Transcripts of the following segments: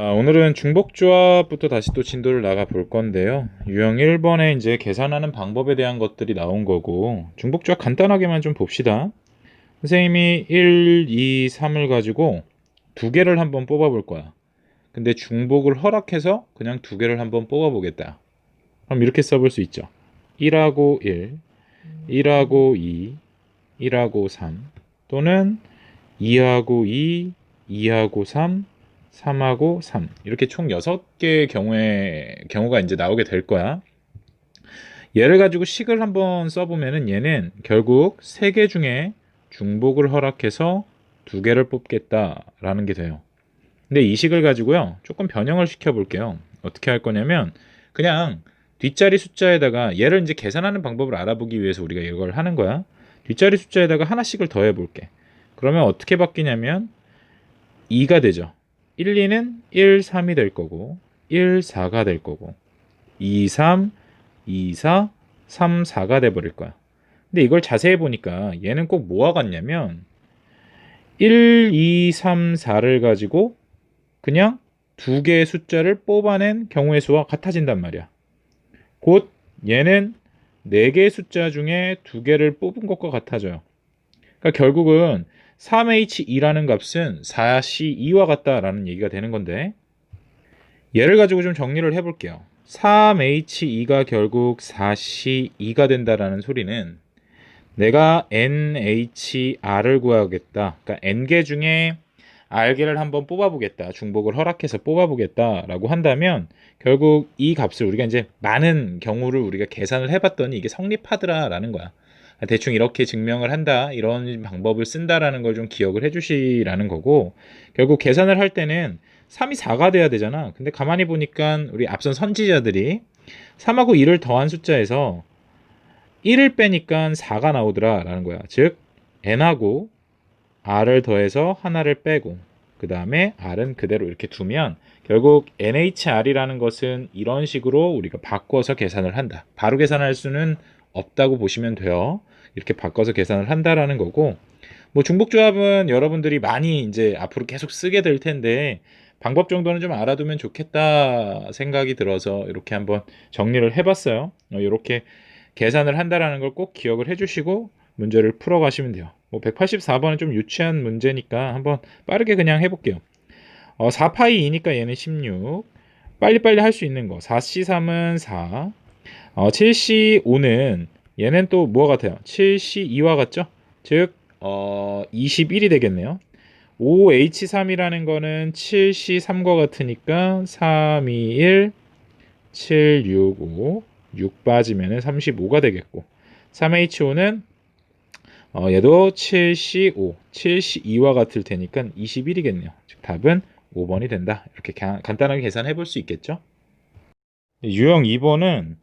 오늘은 중복조합부터 다시 또 진도를 나가 볼 건데요. 유형 1번에 이제 계산하는 방법에 대한 것들이 나온 거고, 중복조합 간단하게만 좀 봅시다. 선생님이 1, 2, 3을 가지고 두 개를 한번 뽑아 볼 거야. 근데 중복을 허락해서 그냥 두 개를 한번 뽑아 보겠다. 그럼 이렇게 써볼 수 있죠. 1하고 1, 1하고 2, 1하고 3, 또는 2하고 2, 2하고 3, 3하고 3, 이렇게 총 6개의 경우가 이제 나오게 될 거야. 얘를 가지고 식을 한번 써보면은 얘는 결국 3개 중에 중복을 허락해서 2개를 뽑겠다라는 게 돼요. 근데 이 식을 가지고요, 조금 변형을 시켜 볼게요. 어떻게 할 거냐면 그냥 뒷자리 숫자에다가 얘를 이제 계산하는 방법을 알아보기 위해서 우리가 이걸 하는 거야. 뒷자리 숫자에다가 하나씩을 더해 볼게. 그러면 어떻게 바뀌냐면 2가 되죠. 1, 2는 1, 3이 될 거고, 1, 4가 될 거고, 2, 3, 2, 4, 3, 4가 돼 버릴 거야. 근데 이걸 자세히 보니까 얘는 꼭 뭐와 같냐면 1, 2, 3, 4를 가지고 그냥 두 개의 숫자를 뽑아낸 경우의 수와 같아진단 말이야. 곧 얘는 네 개의 숫자 중에 두 개를 뽑은 것과 같아져요. 그러니까 결국은 3H2라는 값은 4C2와 같다라는 얘기가 되는 건데, 얘를 가지고 좀 정리를 해볼게요. 3H2가 결국 4C2가 된다라는 소리는 내가 NHR을 구하겠다. 그러니까 N개 중에 R개를 한번 뽑아보겠다. 중복을 허락해서 뽑아보겠다라고 한다면 결국 이 값을 우리가 이제 많은 경우를 우리가 계산을 해봤더니 이게 성립하더라라는 거야. 대충 이렇게 증명을 한다, 이런 방법을 쓴다라는 걸 좀 기억을 해주시라는 거고, 결국 계산을 할 때는 3이 4가 돼야 되잖아. 근데 가만히 보니까 우리 앞선 선지자들이 3하고 2를 더한 숫자에서 1을 빼니까 4가 나오더라라는 거야. 즉 n하고 r을 더해서 하나를 빼고 그 다음에 r은 그대로 이렇게 두면 결국 NHR이라는 것은 이런 식으로 우리가 바꿔서 계산을 한다. 바로 계산할 수는 없다고 보시면 돼요. 이렇게 바꿔서 계산을 한다라는 거고, 뭐 중복조합은 여러분들이 많이 이제 앞으로 계속 쓰게 될 텐데 방법 정도는 좀 알아두면 좋겠다 생각이 들어서 이렇게 한번 정리를 해봤어요. 이렇게 계산을 한다라는 걸 꼭 기억을 해주시고 문제를 풀어가시면 돼요. 뭐 184번은 좀 유치한 문제니까 한번 빠르게 그냥 해볼게요. 4파이 2니까 얘는 16. 빨리빨리 할 수 있는 거. 4C3은 4. 7C5는 얘는 또 뭐와 같아요? 7C2와 같죠? 즉 21이 되겠네요. 5H3이라는 거는 7C3과 같으니까 3, 2, 1, 7, 6, 5, 6 빠지면 35가 되겠고, 3H5는 얘도 7C5, 7C2와 같을 테니까 21이겠네요. 즉 답은 5번이 된다. 이렇게 간단하게 계산해 볼 수 있겠죠. 유형 2번은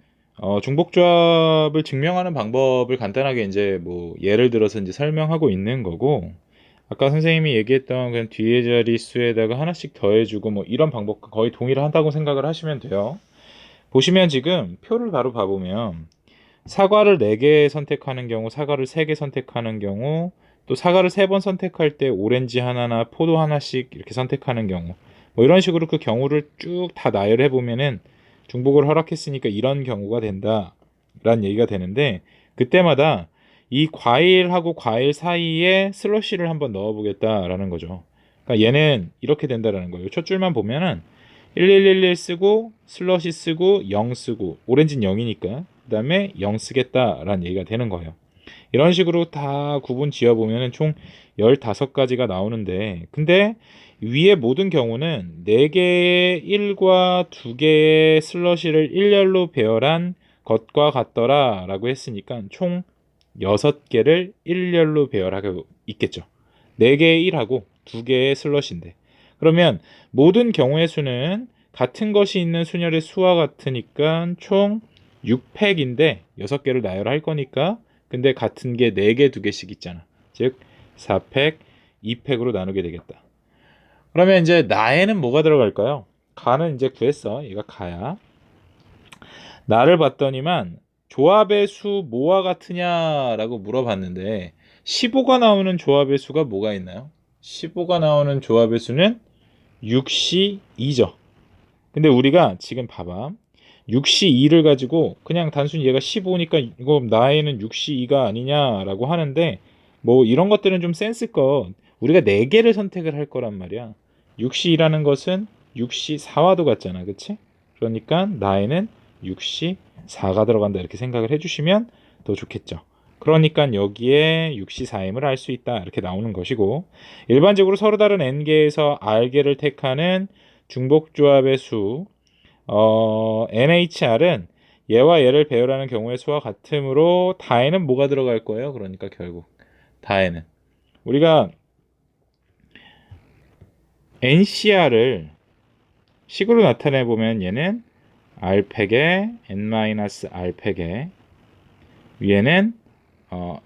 중복조합을 증명하는 방법을 간단하게 이제 뭐 예를 들어서 이제 설명하고 있는 거고, 아까 선생님이 얘기했던 그냥 뒤에 자리 수에다가 하나씩 더해주고 뭐 이런 방법과 거의 동일하다고 생각을 하시면 돼요. 보시면 지금 표를 바로 봐보면 사과를 4개 선택하는 경우, 사과를 3개 선택하는 경우, 또 사과를 3번 선택할 때 오렌지 하나나 포도 하나씩 이렇게 선택하는 경우, 뭐 이런 식으로 그 경우를 쭉 다 나열해 보면은 중복을 허락했으니까 이런 경우가 된다 라는 얘기가 되는데, 그때마다 이 과일하고 과일 사이에 슬러시를 한번 넣어 보겠다라는 거죠. 그러니까 얘는 이렇게 된다라는 거예요. 첫 줄만 보면은 1111 쓰고 슬러시 쓰고 0 쓰고, 오렌지는 0이니까 그 다음에 0 쓰겠다라는 얘기가 되는 거예요. 이런 식으로 다 구분 지어 보면 총 15가지가 나오는데, 근데 위의 모든 경우는 4개의 1과 2개의 슬러시를 일렬로 배열한 것과 같더라 라고 했으니까 총 6개를 일렬로 배열하고 있겠죠. 4개의 1하고 2개의 슬러시인데, 그러면 모든 경우의 수는 같은 것이 있는 순열의 수와 같으니까 총 6팩인데 6개를 나열할 거니까, 근데 같은 게 4개, 2개씩 있잖아. 즉 4팩, 2팩으로 나누게 되겠다. 그러면 이제 나에는 뭐가 들어갈까요? 가는 이제 구했어. 얘가 가야. 나를 봤더니만 조합의 수 뭐와 같으냐라고 물어봤는데 15가 나오는 조합의 수가 뭐가 있나요? 15가 나오는 조합의 수는 6시 2죠. 근데 우리가 지금 봐봐. 6시 2를 가지고 그냥 단순히 얘가 15니까 이거 나에는 6시 2가 아니냐라고 하는데 뭐 이런 것들은 좀 센스껏 우리가 4개를 선택을 할 거란 말이야. 6시 2라는 것은 6시 4와도 같잖아. 그치? 그러니까 나에는 6시 4가 들어간다 이렇게 생각을 해주시면 더 좋겠죠. 그러니까 여기에 6시 4임을 알 수 있다 이렇게 나오는 것이고 일반적으로 서로 다른 n개에서 r개를 택하는 중복조합의 수 NHR은 얘와 얘를 배열하는 경우의 수와 같으므로 다에는 뭐가 들어갈 거예요? 그러니까 결국 다에는 우리가 NCR을 식으로 나타내 보면 얘는 R팩에 N-R팩에 위에는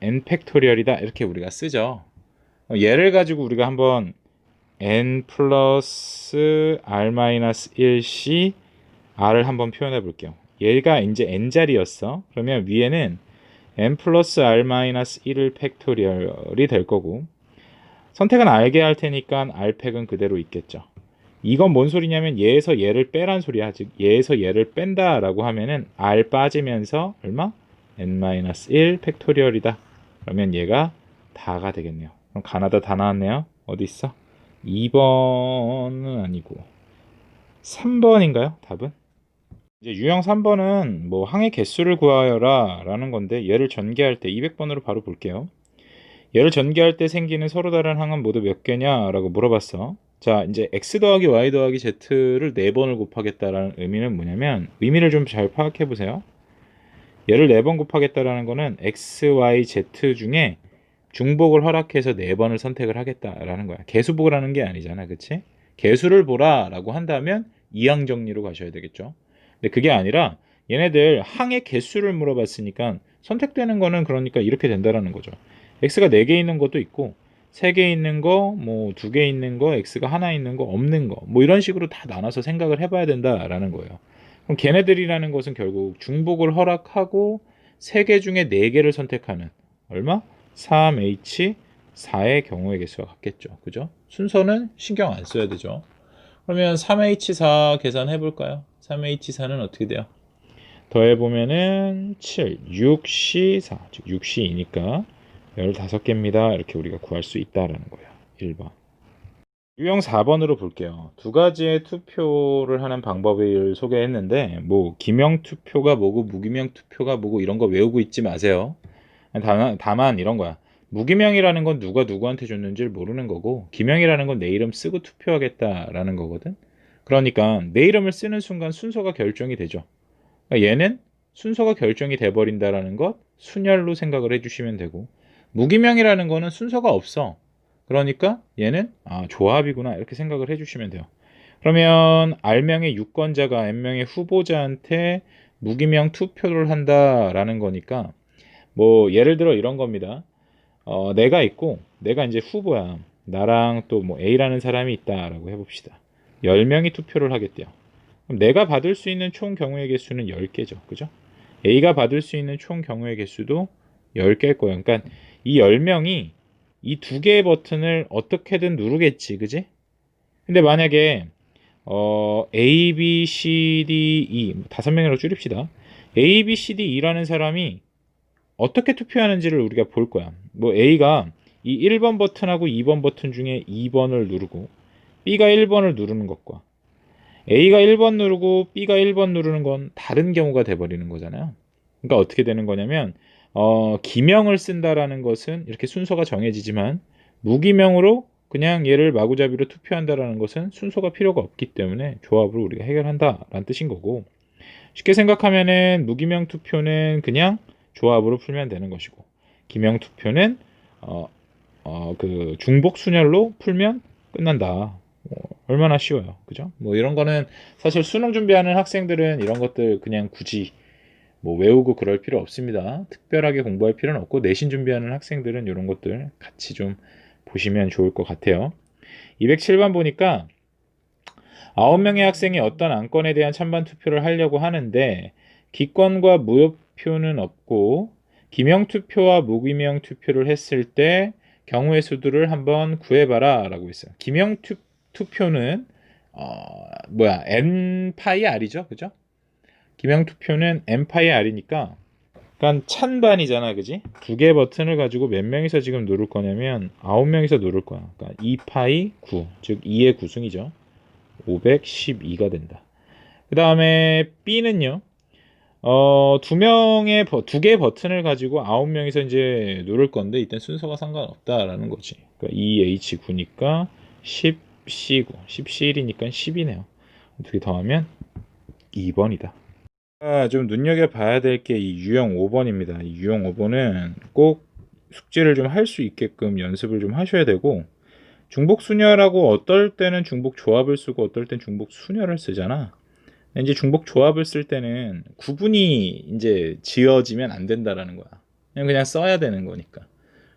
N 팩토리얼이다 이렇게 우리가 쓰죠. 얘를 가지고 우리가 한번 N 플러스 R-1C R을 한번 표현해 볼게요. 얘가 이제 n자리였어. 그러면 위에는 n 플러스 r-1을 팩토리얼이 될 거고 선택은 알게 할 테니까 r팩은 그대로 있겠죠. 이건 뭔 소리냐면 얘에서 얘를 빼란 소리야. 즉 얘에서 얘를 뺀다라고 하면은 r 빠지면서 얼마? n-1 팩토리얼이다. 그러면 얘가 다가 되겠네요. 그럼 가나다 다 나왔네요. 어디 있어? 2번은 아니고 3번인가요? 답은? 이제 유형 3번은 뭐 항의 개수를 구하여라 라는 건데 얘를 전개할 때 200번으로 바로 볼게요. 얘를 전개할 때 생기는 서로 다른 항은 모두 몇 개냐 라고 물어봤어. 자 이제 x 더하기 y 더하기 z를 4번을 곱하겠다라는 의미는 뭐냐면 의미를 좀 잘 파악해 보세요. 얘를 4번 곱하겠다라는 거는 x, y, z 중에 중복을 허락해서 4번을 선택을 하겠다라는 거야. 개수복을 하는 게 아니잖아. 그치? 개수를 보라 라고 한다면 이항 정리로 가셔야 되겠죠. 근데 그게 아니라 얘네들 항의 개수를 물어봤으니까 선택되는 거는 그러니까 이렇게 된다라는 거죠. x가 4개 있는 것도 있고 3개 있는 거, 뭐 2개 있는 거, x가 하나 있는 거, 없는 거, 뭐 이런 식으로 다 나눠서 생각을 해봐야 된다라는 거예요. 그럼 걔네들이라는 것은 결국 중복을 허락하고 3개 중에 4개를 선택하는 얼마? 3h 4의 경우의 개수가 같겠죠. 그죠? 순서는 신경 안 써야 되죠. 그러면 3h4 계산해 볼까요? 3h4는 어떻게 돼요? 더해보면은 7, 6c4, 즉 6c2니까 15개입니다. 이렇게 우리가 구할 수 있다라는 거예요. 1번. 유형 4번으로 볼게요. 두 가지의 투표를 하는 방법을 소개했는데 뭐 기명 투표가 뭐고 무기명 투표가 뭐고 이런 거 외우고 있지 마세요. 다만 이런 거야. 무기명이라는 건 누가 누구한테 줬는지를 모르는 거고 기명이라는 건 내 이름 쓰고 투표하겠다라는 거거든. 그러니까 내 이름을 쓰는 순간 순서가 결정이 되죠. 그러니까 얘는 순서가 결정이 돼버린다라는 것 순열로 생각을 해주시면 되고 무기명이라는 거는 순서가 없어. 그러니까 얘는 조합이구나 이렇게 생각을 해주시면 돼요. 그러면 R명의 유권자가 N명의 후보자한테 무기명 투표를 한다라는 거니까 뭐 예를 들어 이런 겁니다. 내가 있고 내가 이제 후보야. 나랑 또 뭐 A라는 사람이 있다라고 해봅시다. 10명이 투표를 하겠대요. 그럼 내가 받을 수 있는 총 경우의 개수는 10개죠. 그죠? A가 받을 수 있는 총 경우의 개수도 10개일 거예요. 그러니까 이 10명이 이 2개의 버튼을 어떻게든 누르겠지. 그지? 근데 만약에 A, B, C, D, E 5명으로 줄입시다. A, B, C, D, E라는 사람이 어떻게 투표하는지를 우리가 볼 거야. 뭐 A가 이 1번 버튼하고 2번 버튼 중에 2번을 누르고 B가 1번을 누르는 것과 A가 1번 누르고 B가 1번 누르는 건 다른 경우가 돼버리는 거잖아요. 그러니까 어떻게 되는 거냐면 기명을 쓴다라는 것은 이렇게 순서가 정해지지만 무기명으로 그냥 얘를 마구잡이로 투표한다라는 것은 순서가 필요가 없기 때문에 조합으로 우리가 해결한다라는 뜻인 거고 쉽게 생각하면은 무기명 투표는 그냥 조합으로 풀면 되는 것이고 기명 투표는 그 중복 순열로 풀면 끝난다. 얼마나 쉬워요. 그죠? 뭐 이런 거는 사실 수능 준비하는 학생들은 이런 것들 그냥 굳이 뭐 외우고 그럴 필요 없습니다. 특별하게 공부할 필요는 없고 내신 준비하는 학생들은 이런 것들 같이 좀 보시면 좋을 것 같아요. 207번 보니까 9명의 학생이 어떤 안건에 대한 찬반 투표를 하려고 하는데 기권과 무효표는 없고 기명 투표와 무기명 투표를 했을 때 경우의 수들을 한번 구해봐라 라고 했어요. 기명 투표는 n 파이 r이죠, 그죠? 기명 투표는 n 파이 r이니까, 그러니까 찬반이잖아, 그지? 두 개 버튼을 가지고 몇 명이서 지금 누를 거냐면 9명이서 누를 거야. 그러니까 2 파이 9, 즉 2의 구승이죠. 512가 된다. 그 다음에 B는요. 두 개의 버튼을 가지고 9명이서 이제 누를 건데 이땐 순서가 상관없다라는 거지. 그러니까 2H9니까 10C9, 10C1이니까 10이네요. 두 개 더하면 2번이다. 좀 눈여겨봐야 될 게 이 유형 5번입니다. 이 유형 5번은 꼭 숙제를 좀 할 수 있게끔 연습을 좀 하셔야 되고, 중복 순열하고 어떨 때는 중복 조합을 쓰고 어떨 땐 중복 순열을 쓰잖아. 이제 중복 조합을 쓸 때는 구분이 이제 지어지면 안 된다라는 거야. 그냥 써야 되는 거니까.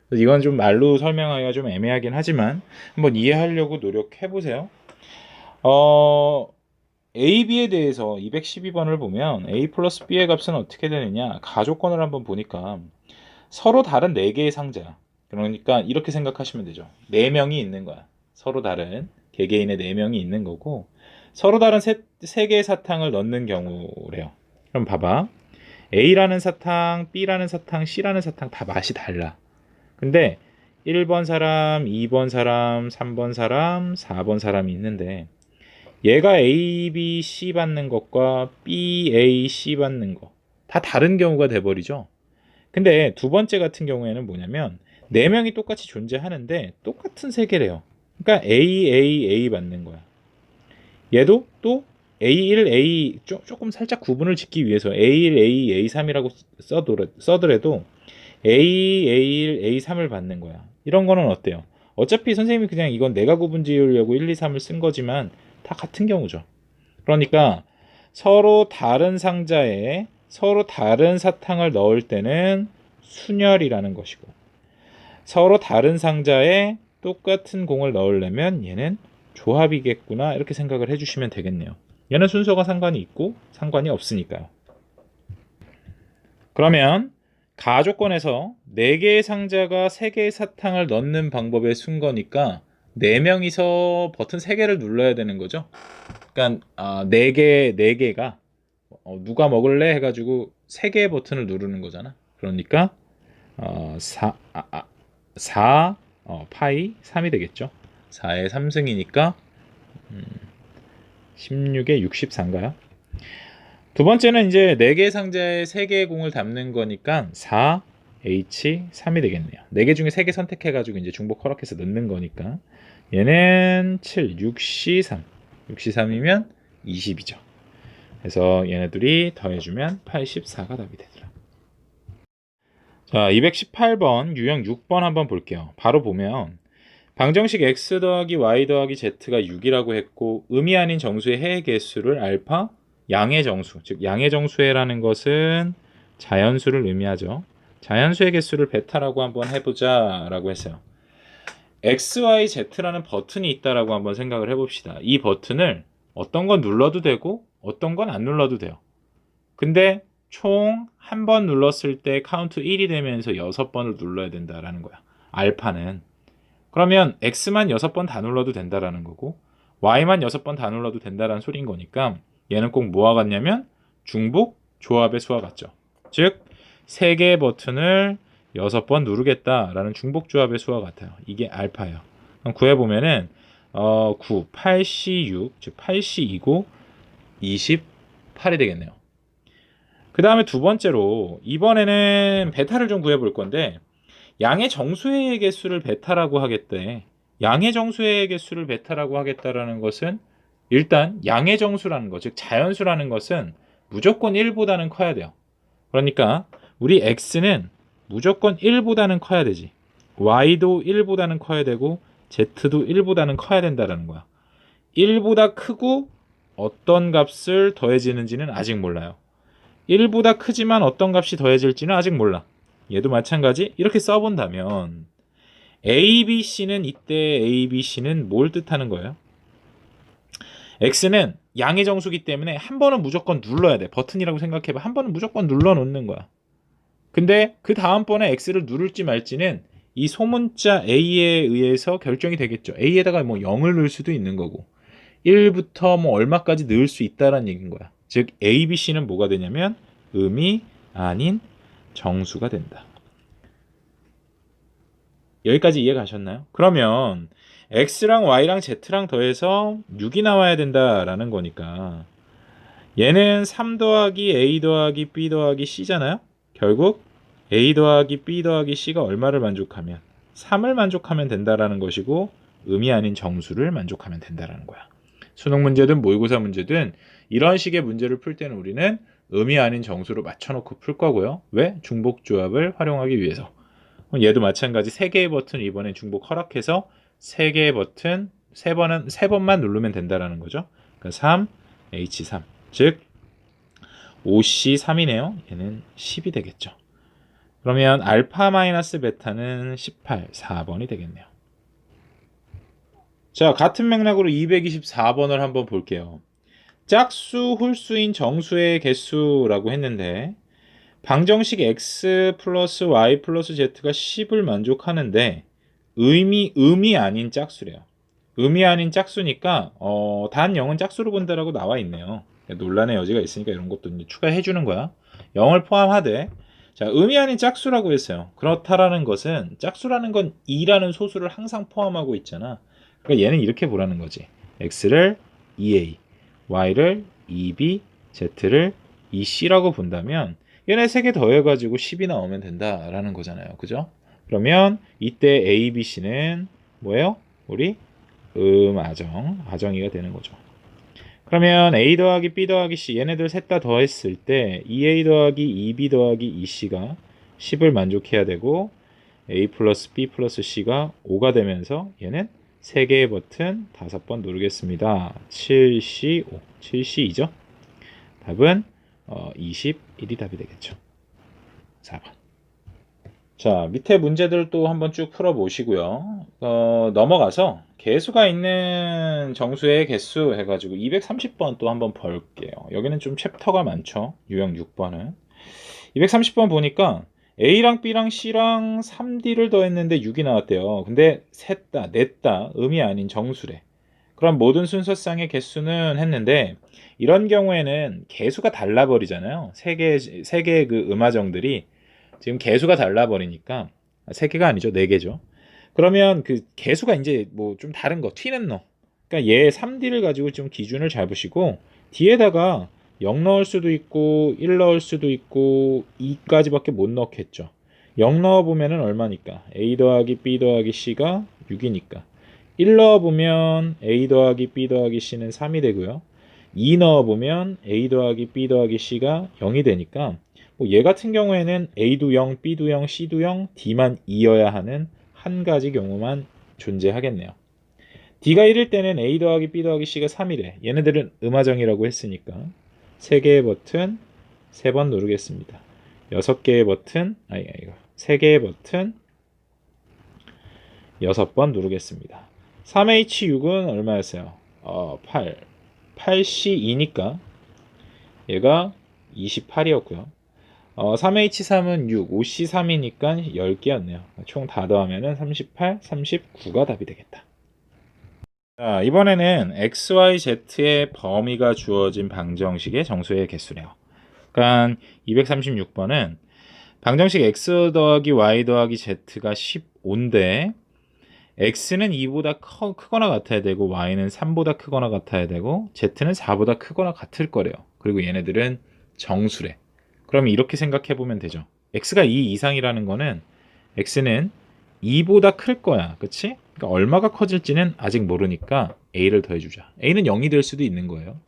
그래서 이건 좀 말로 설명하기가 좀 애매하긴 하지만 한번 이해하려고 노력해 보세요. A, B에 대해서 212번을 보면 A 플러스 B의 값은 어떻게 되느냐, 가조건을 한번 보니까 서로 다른 4개의 상자, 그러니까 이렇게 생각하시면 되죠. 4명이 있는 거야. 서로 다른 개개인의 4명이 있는 거고, 서로 다른 3개의 사탕을 넣는 경우래요. 그럼 봐봐. A라는 사탕, B라는 사탕, C라는 사탕 다 맛이 달라. 근데 1번 사람, 2번 사람, 3번 사람, 4번 사람이 있는데, 얘가 A, B, C 받는 것과 B, A, C 받는 거 다 다른 경우가 돼버리죠. 근데 두 번째 같은 경우에는 뭐냐면 4명이 똑같이 존재하는데 똑같은 세 개래요. 그러니까 A, A, A 받는 거야. 얘도 또 A1, A 조금 살짝 구분을 짓기 위해서 A1, A, A3이라고 써더라도 A, A1, A3을 받는 거야. 이런 거는 어때요? 어차피 선생님이 그냥 이건 내가 구분 지으려고 1, 2, 3을 쓴 거지만 다 같은 경우죠. 그러니까 서로 다른 상자에 서로 다른 사탕을 넣을 때는 순열이라는 것이고, 서로 다른 상자에 똑같은 공을 넣으려면 얘는 조합이겠구나, 이렇게 생각을 해주시면 되겠네요. 얘는 순서가 상관이 있고 상관이 없으니까요. 그러면 가조건에서 4개의 상자가 3개의 사탕을 넣는 방법의 순거니까 4명이서 버튼 3개를 눌러야 되는 거죠. 그러니까 4개가 누가 먹을래 해가지고 3개의 버튼을 누르는 거잖아. 그러니까 4 파이 3이 되겠죠. 4의 3승이니까 16에 64인가요? 두 번째는 이제 4개의 상자에 3개의 공을 담는 거니까 4H3이 되겠네요. 4개 중에 3개 선택해가지고 이제 중복 허락해서 넣는 거니까 얘는 7, 6C3. 6C3이면 20이죠. 그래서 얘네들이 더해주면 84가 답이 되더라. 자, 218번 유형 6번 한번 볼게요. 바로 보면 방정식 x 더하기 y 더하기 z가 6이라고 했고, 음이 아닌 정수의 해의 개수를 알파, 양의 정수, 즉 양의 정수해라는 것은 자연수를 의미하죠. 자연수의 개수를 베타라고 한번 해보자 라고 했어요. x, y, z라는 버튼이 있다라고 한번 생각을 해봅시다. 이 버튼을 어떤 건 눌러도 되고 어떤 건 안 눌러도 돼요. 근데 총 한 번 눌렀을 때 카운트 1이 되면서 6번을 눌러야 된다라는 거야. 알파는. 그러면 x만 6번 다 눌러도 된다라는 거고 y만 6번 다 눌러도 된다라는 소리인 거니까 얘는 꼭 뭐와 같냐면 중복 조합의 수와 같죠. 즉 3개의 버튼을 6번 누르겠다라는 중복 조합의 수와 같아요. 이게 알파예요. 그럼 구해보면은 9, 8C6, 즉 8C2고 28이 되겠네요. 그 다음에 두 번째로 이번에는 베타를 좀 구해볼 건데, 양의 정수의 개수를 베타라고 하겠대. 양의 정수의 개수를 베타라고 하겠다라는 것은 일단 양의 정수라는 것, 즉 자연수라는 것은 무조건 1보다는 커야 돼요. 그러니까 우리 x는 무조건 1보다는 커야 되지. y도 1보다는 커야 되고 z도 1보다는 커야 된다라는 거야. 1보다 크고 어떤 값을 더해지는지는 아직 몰라요. 1보다 크지만 어떤 값이 더해질지는 아직 몰라. 얘도 마찬가지. 이렇게 써본다면 A, B, C는 이때 A, B, C는 뭘 뜻하는 거예요? X는 양의 정수기 때문에 한 번은 무조건 눌러야 돼. 버튼이라고 생각해봐. 한 번은 무조건 눌러 놓는 거야. 근데 그 다음번에 X를 누를지 말지는 이 소문자 A에 의해서 결정이 되겠죠. A에다가 뭐 0을 넣을 수도 있는 거고 1부터 뭐 얼마까지 넣을 수 있다라는 얘기인 거야. 즉 A, B, C는 뭐가 되냐면 음이 아닌 정수가 된다. 여기까지 이해 가셨나요? 그러면 X랑 Y랑 Z랑 더해서 6이 나와야 된다라는 거니까 얘는 3 더하기 A 더하기 B 더하기 C잖아요? 결국 A 더하기 B 더하기 C가 얼마를 만족하면 3을 만족하면 된다라는 것이고 음이 아닌 정수를 만족하면 된다라는 거야. 수능 문제든 모의고사 문제든 이런 식의 문제를 풀 때는 우리는 음이 아닌 정수로 맞춰놓고 풀 거고요. 왜? 중복조합을 활용하기 위해서. 얘도 마찬가지 3개의 버튼 이번엔 중복 허락해서 3개의 버튼 3번만 누르면 된다라는 거죠. 그러니까 3, H3 즉 OC3이네요. 얘는 10이 되겠죠. 그러면 알파 마이너스 베타는 18, 4번이 되겠네요. 자, 같은 맥락으로 224번을 한번 볼게요. 짝수, 홀수인 정수의 개수라고 했는데 방정식 x 플러스 y 플러스 z가 10을 만족하는데 음이 아닌 짝수래요. 음이 아닌 짝수니까 단 0은 짝수로 본다라고 나와 있네요. 논란의 여지가 있으니까 이런 것도 이제 추가해 주는 거야. 0을 포함하되 자, 음이 아닌 짝수라고 했어요. 그렇다라는 것은 짝수라는 건 2라는 소수를 항상 포함하고 있잖아. 그러니까 얘는 이렇게 보라는 거지. x를 2a, y를 2b, z를 2c라고 본다면 얘네 3개 더해가지고 10이 나오면 된다라는 거잖아요. 그죠? 그러면 이때 a, b, c는 뭐예요? 우리 아정이가 되는 거죠. 그러면 a 더하기 b 더하기 c 얘네들 셋 다 더했을 때 2a 더하기 2b 더하기 2c가 10을 만족해야 되고 a 플러스 b 플러스 c가 5가 되면서 얘는 3개의 버튼 5번 누르겠습니다. 7C5 7C이죠. 답은 21이 답이 되겠죠. 4번. 자, 밑에 문제들 또 한번 쭉 풀어보시고요. 넘어가서 개수가 있는 정수의 개수 해가지고 230번 또 한번 볼게요. 여기는 좀 챕터가 많죠. 유형 6번은. 230번 보니까 A랑 B랑 C랑 3D를 더했는데 6이 나왔대요. 근데 셋 다, 넷 다 음이 아닌 정수래. 그럼 모든 순서쌍의 개수는 했는데 이런 경우에는 개수가 달라버리잖아요. 세 개의 그 음화정들이 지금 개수가 달라버리니까 3개가 아니죠. 4개죠. 그러면 그 개수가 이제 뭐 좀 다른 거 튀는 너. 그러니까 얘 3D를 가지고 좀 기준을 잡으시고 뒤에다가 0 넣을 수도 있고 1 넣을 수도 있고 2까지밖에 못 넣겠죠. 0 넣어보면 얼마니까? A 더하기 B 더하기 C가 6이니까 1 넣어보면 A 더하기 B 더하기 C는 3이 되고요. 2 넣어보면 A 더하기 B 더하기 C가 0이 되니까 뭐얘 같은 경우에는 A도 0, B도 0, C도 0, D만 2여야 하는 한 가지 경우만 존재하겠네요. D가 1일 때는 A 더하기 B 더하기 C가 3이래. 얘네들은 음화정이라고 했으니까 3개의 버튼 3번 누르겠습니다. 6개의 버튼 3개의 버튼 6번 누르겠습니다. 3H6은 얼마였어요? 8C2니까 얘가 28이었고요. 3H3은 6, 5C3이니까 10개였네요. 총 다 더하면 38, 39가 답이 되겠다. 자, 이번에는 XYZ의 범위가 주어진 방정식의 정수의 개수래요. 그러니까 236번은 방정식 X 더하기 Y 더하기 Z가 15인데 X는 2보다 크거나 같아야 되고 Y는 3보다 크거나 같아야 되고 Z는 4보다 크거나 같을 거래요. 그리고 얘네들은 정수래. 그럼 이렇게 생각해 보면 되죠. X가 2 이상이라는 거는 X는 2보다 클 거야. 그치? 그러니까 얼마가 커질지는 아직 모르니까 A를 더해주자. A는 0이 될 수도 있는 거예요.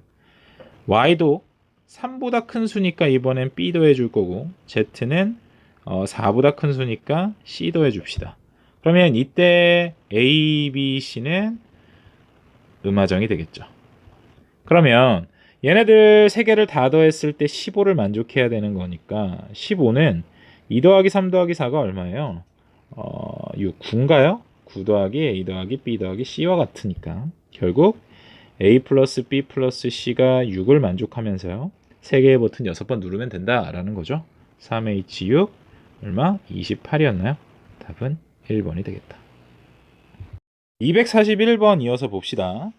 Y도 3보다 큰 수니까 이번엔 B 더해줄 거고 Z는 4보다 큰 수니까 C 더해줍시다. 그러면 이때 A, B, C는 음화정이 되겠죠. 그러면 얘네들 3개를 다 더했을 때 15를 만족해야 되는 거니까 15는 2 더하기 3 더하기 4가 얼마예요? 6, 9인가요? 9 더하기 A 더하기 B 더하기 C와 같으니까 결국 A 플러스 B 플러스 C가 6을 만족하면서요. 3개의 버튼 6번 누르면 된다라는 거죠. 3H6 얼마? 28이었나요? 답은 1번이 되겠다. 241번 이어서 봅시다.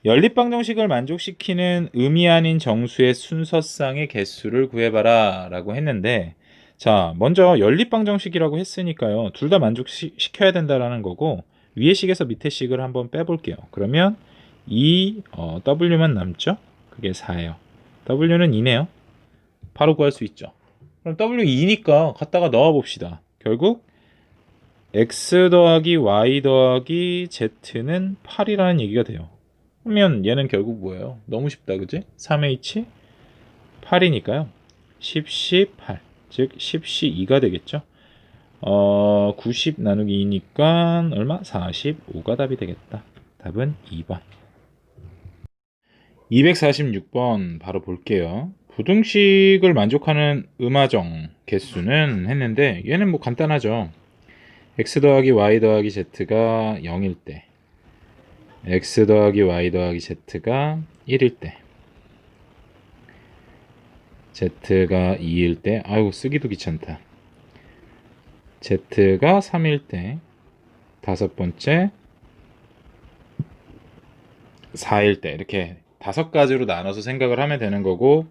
연립방 정식을 만족시키는 의미 아닌 정수의 순서상의 개수를 구해봐라 라고 했는데, 자, 먼저 연립방 정식이라고 했으니까요. 둘 다 만족시켜야 된다라는 거고, 위에 식에서 밑에 식을 한번 빼볼게요. 그러면 W만 남죠? 그게 4예요. W는 2네요. 바로 구할 수 있죠. 그럼 W 2니까 갖다가 넣어봅시다. 결국 X 더하기 Y 더하기 Z는 8이라는 얘기가 돼요. 그러면 얘는 결국 뭐예요? 너무 쉽다, 그지? 3H 8이니까요. 10C8, 즉 10C2가 되겠죠. 90 나누기 2니까 얼마? 45가 답이 되겠다. 답은 2번. 246번 바로 볼게요. 부등식을 만족하는 음하정 개수는 했는데 얘는 뭐 간단하죠. x 더하기 y 더하기 z가 0일 때, x 더하기 y 더하기 z가 1일 때, z가 2일 때, 아이고 쓰기도 귀찮다. z가 3일 때, 다섯 번째 4일 때, 이렇게 다섯 가지로 나눠서 생각을 하면 되는 거고,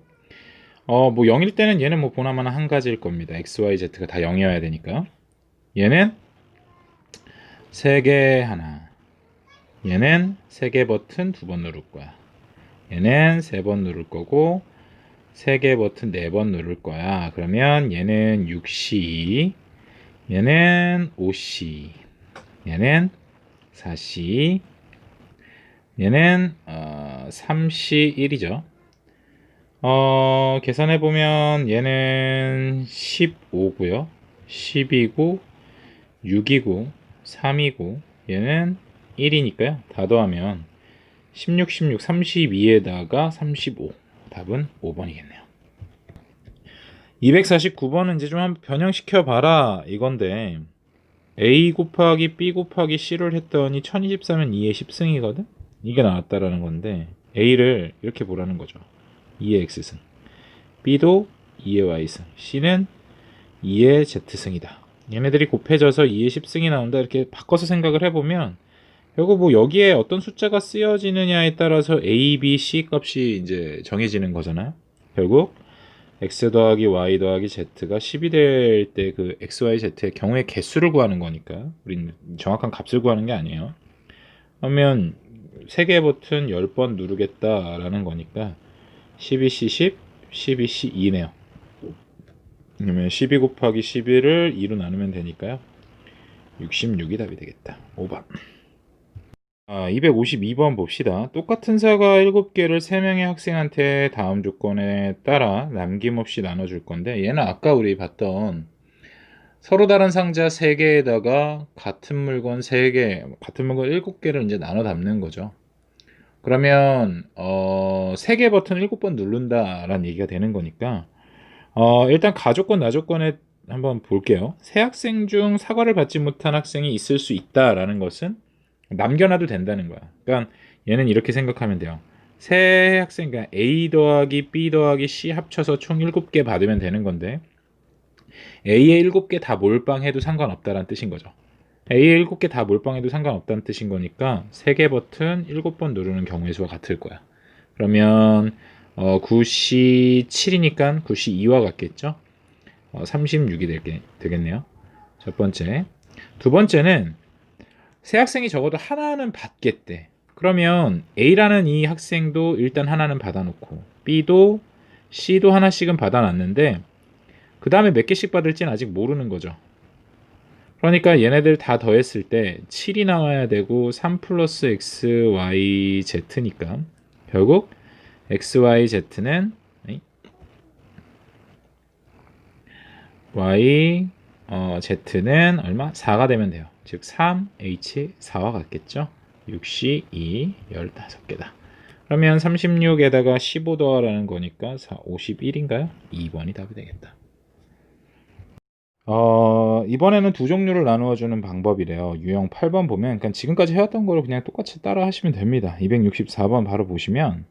뭐 0일 때는 얘는 뭐 보나마나 한 가지일 겁니다. x, y, z가 다 0이어야 되니까. 얘는 3개 하나, 얘는 3개 버튼 2번 누를 거야. 얘는 3번 누를 거고 3개 버튼 4번 누를 거야. 그러면 얘는 6C, 얘는 5C, 얘는 4C, 얘는 3C1이죠. 계산해보면 얘는 15고요. 10이고 6이고 3이고 얘는 1이니까요. 다 더하면 16, 16, 32에다가 35. 답은 5번이겠네요. 249번은 이제 좀 한번 변형시켜 봐라 이건데, A 곱하기 B 곱하기 C를 했더니 1024면 2의 10승이거든? 이게 나왔다라는 건데, A를 이렇게 보라는 거죠. 2의 X승, B도 2의 Y승, C는 2의 Z승이다. 얘네들이 곱해져서 2의 10승이 나온다. 이렇게 바꿔서 생각을 해보면 결국 뭐 여기에 어떤 숫자가 쓰여지느냐에 따라서 A, B, C 값이 이제 정해지는 거잖아요. 결국 x 더하기 y 더하기 z가 10이 될 때 그 x, y, z의 경우의 개수를 구하는 거니까 우리는 정확한 값을 구하는 게 아니에요. 그러면 3개 버튼 10번 누르겠다라는 거니까 12C 10, 12C 2네요. 그러면 12 곱하기 11을 2로 나누면 되니까요. 66이 답이 되겠다. 5번. 252번 봅시다. 똑같은 사과 7개를 3명의 학생한테 다음 조건에 따라 남김없이 나눠줄 건데, 얘는 아까 우리 봤던 서로 다른 상자 3개에다가 같은 물건 3개, 같은 물건 7개를 이제 나눠 담는 거죠. 그러면 3개 버튼 7번 누른다라는 얘기가 되는 거니까, 일단 가조건 나조건에 한번 볼게요. 세 학생 중 사과를 받지 못한 학생이 있을 수 있다라는 것은 남겨놔도 된다는 거야. 그러니까 얘는 이렇게 생각하면 돼요. 세 학생, 그러니까 A 더하기 B 더하기 C 합쳐서 총 7개 받으면 되는 건데, A의 7개 다 몰빵해도 상관없다라는 뜻인 거죠. A의 7개 다 몰빵해도 상관없다는 뜻인 거니까 3개 버튼 7번 누르는 경우의 수와 같을 거야. 그러면 9C 7이니까 9C 2와 같겠죠. 36이 되겠네요. 첫 번째. 두 번째는 세 학생이 적어도 하나는 받겠대. 그러면 A라는 이 학생도 일단 하나는 받아놓고 B도 C도 하나씩은 받아놨는데 그 다음에 몇 개씩 받을지는 아직 모르는 거죠. 그러니까 얘네들 다 더했을 때 7이 나와야 되고 3 플러스 x, y, z니까 결국 x, y, z는 y, z는 얼마? 4가 되면 돼요. 즉 3h 4와 같겠죠. 6c 2 15개다. 그러면 36에다가 15 더하라는 거니까 51인가요? 2번이 답이 되겠다. 이번에는 두 종류를 나누어 주는 방법이래요. 유형 8번 보면 그러니까 지금까지 해왔던 거를 그냥 똑같이 따라 하시면 됩니다. 264번 바로 보시면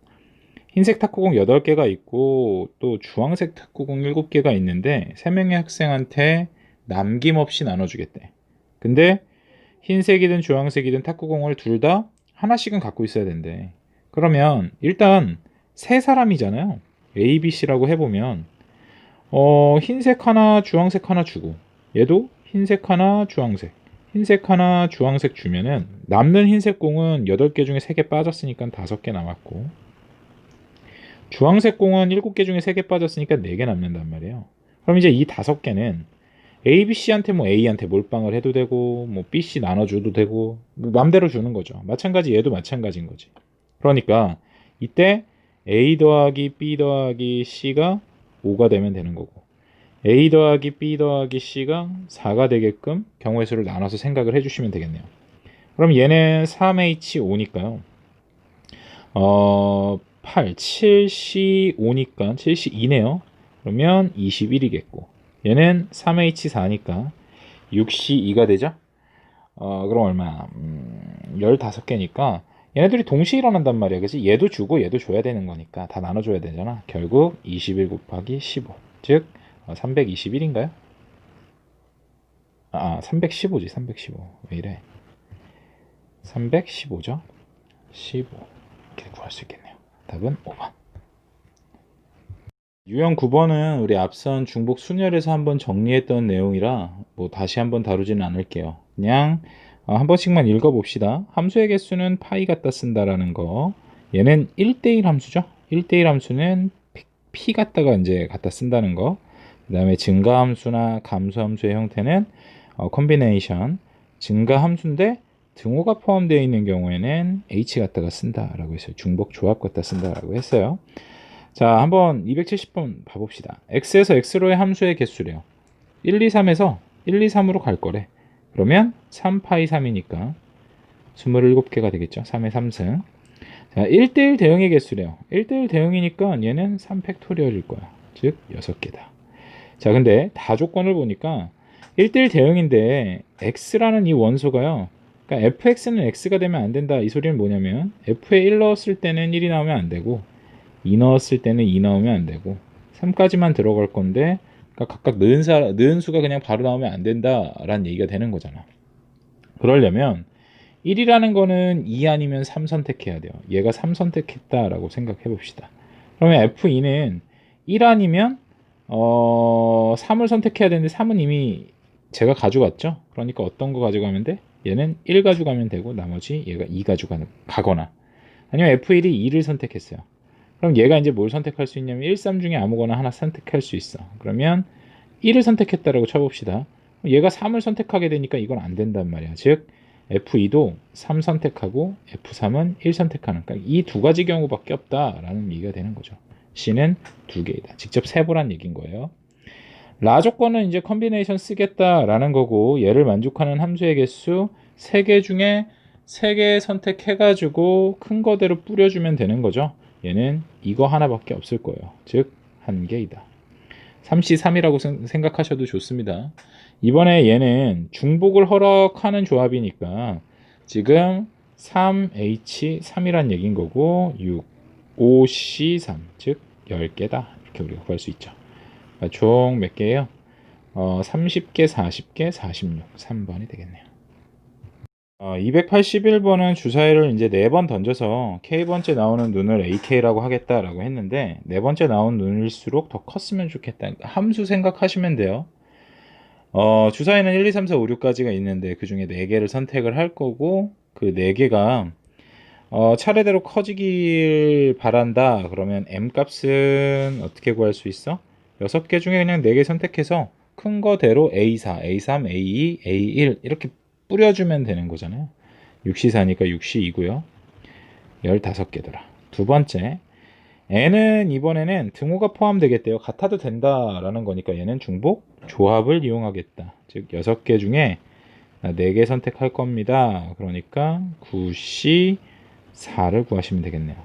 흰색 탁구공 8개가 있고 또 주황색 탁구공 7개가 있는데 3명의 학생한테 남김없이 나눠주겠대. 근데 흰색이든 주황색이든 탁구공을 둘 다 하나씩은 갖고 있어야 된대. 그러면 일단 세 사람이잖아요. A, B, C라고 해보면 흰색 하나, 주황색 하나 주고 얘도 흰색 하나, 주황색, 흰색 하나, 주황색 주면은 남는 흰색 공은 8개 중에 3개 빠졌으니까 5개 남았고 주황색 공은 7개 중에 3개 빠졌으니까 4개 남는단 말이에요. 그럼 이제 이 5개는 A, B, C한테 뭐 A한테 몰빵을 해도 되고 뭐 B, C 나눠줘도 되고 뭐 맘대로 주는 거죠. 마찬가지 얘도 마찬가지인 거지. 그러니까 이때 A 더하기 B 더하기 C가 5가 되면 되는 거고 A 더하기 B 더하기 C가 4가 되게끔 경우의 수를 나눠서 생각을 해주시면 되겠네요. 그럼 얘는 3H5니까요. 8, 7C 5니까 7C 2네요. 그러면 21이겠고 얘는 3H4니까 6C 2가 되죠. 그럼 얼마? 15개니까 얘네들이 동시에 일어난단 말이야. 그치? 얘도 주고 얘도 줘야 되는 거니까 다 나눠줘야 되잖아. 결국 21 곱하기 15 즉 321인가요? 315지 315. 왜 이래? 315죠. 15 이렇게 구할 수 있겠네요. 답은 5번. 유형 9번은 우리 앞선 중복 순열에서 한번 정리했던 내용이라 뭐 다시 한번 다루지는 않을게요. 그냥 한 번씩만 읽어봅시다. 함수의 개수는 파이 갖다 쓴다라는 거. 얘는 1대1 함수죠. 1대1 함수는 p 갖다가 이제 갖다 쓴다는 거. 그 다음에 증가함수나 감소함수의 형태는 컨비네이션. 증가함수인데 등호가 포함되어 있는 경우에는 h 갖다가 쓴다라고 했어요. 중복 조합 갖다 쓴다라고 했어요. 자, 한번 270번 봐봅시다. x에서 x로의 함수의 개수래요. 1, 2, 3에서 1, 2, 3으로 갈 거래. 그러면 3파이 3이니까 27개가 되겠죠. 3의 3승. 자, 1대1 대응의 개수래요. 1대1 대응이니까 얘는 3팩토리얼일 거야. 즉 6개다. 자, 근데 다 조건을 보니까 1대1 대응인데 x라는 이 원소가요. 그러니까 fx는 x가 되면 안 된다. 이 소리는 뭐냐면 f에 1 넣었을 때는 1이 나오면 안 되고 2 넣었을 때는 2 나오면 안 되고 3까지만 들어갈 건데 그러니까 각각 넣은 수가 그냥 바로 나오면 안 된다라는 얘기가 되는 거잖아. 그러려면 1이라는 거는 2 아니면 3 선택해야 돼요. 얘가 3 선택했다라고 생각해 봅시다. 그러면 F2는 1 아니면 3을 선택해야 되는데 3은 이미 제가 가져갔죠. 그러니까 어떤 거 가져가면 돼? 얘는 1 가져가면 되고 나머지 얘가 2 가거나 아니면 F1이 2를 선택했어요. 그럼 얘가 이제 뭘 선택할 수 있냐면 1, 3 중에 아무거나 하나 선택할 수 있어. 그러면 1을 선택했다라고 쳐봅시다. 얘가 3을 선택하게 되니까 이건 안 된단 말이야. 즉 F2도 3 선택하고 F3은 1 선택하는, 그러니까 이 두 가지 경우밖에 없다라는 얘기가 되는 거죠. C는 2개이다. 직접 세보란 얘기인 거예요. 라 조건은 이제 컨비네이션 쓰겠다라는 거고 얘를 만족하는 함수의 개수 3개 중에 3개 선택해가지고 큰 거대로 뿌려주면 되는 거죠. 얘는 이거 하나밖에 없을 거예요. 즉 1개이다. 3C3이라고 생각하셔도 좋습니다. 이번에 얘는 중복을 허락하는 조합이니까 지금 3H3이란 얘기인 거고 6, 5C3 즉 10개다. 이렇게 우리가 구할 수 있죠. 총 몇 개예요? 30개, 40개, 46. 3번이 되겠네요. 281번은 주사위를 이제 4번 던져서 K번째 나오는 눈을 AK라고 하겠다라고 했는데 4번째 나온 눈일수록 더 컸으면 좋겠다. 함수 생각하시면 돼요. 주사위는 1, 2, 3, 4, 5, 6까지가 있는데 그 중에 4개를 선택을 할 거고 그 4개가 차례대로 커지길 바란다. 그러면 M 값은 어떻게 구할 수 있어? 6개 중에 그냥 4개 선택해서 큰 거대로 A4, A3, A2, A1 이렇게 뿌려주면 되는 거잖아요. 6C4니까 6C2고요. 15개더라. 두 번째, N은 이번에는 등호가 포함되겠대요. 같아도 된다라는 거니까 얘는 중복 조합을 이용하겠다. 즉 6개 중에 4개 선택할 겁니다. 그러니까 9C4를 구하시면 되겠네요.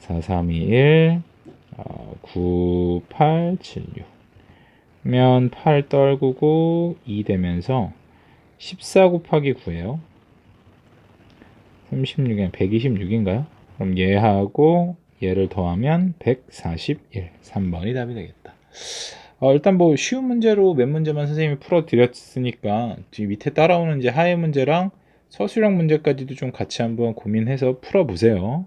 4, 3, 2, 1, 9, 8, 7, 6 그러면 8 떨구고 2 되면서 14 곱하기 9예요. 36에 126인가요? 그럼 얘하고 얘를 더하면 141. 3번이 답이 되겠다. 일단 뭐 쉬운 문제로 몇 문제만 선생님이 풀어드렸으니까 뒤 밑에 따라오는 이제 하해 문제랑 서술형 문제까지도 좀 같이 한번 고민해서 풀어보세요.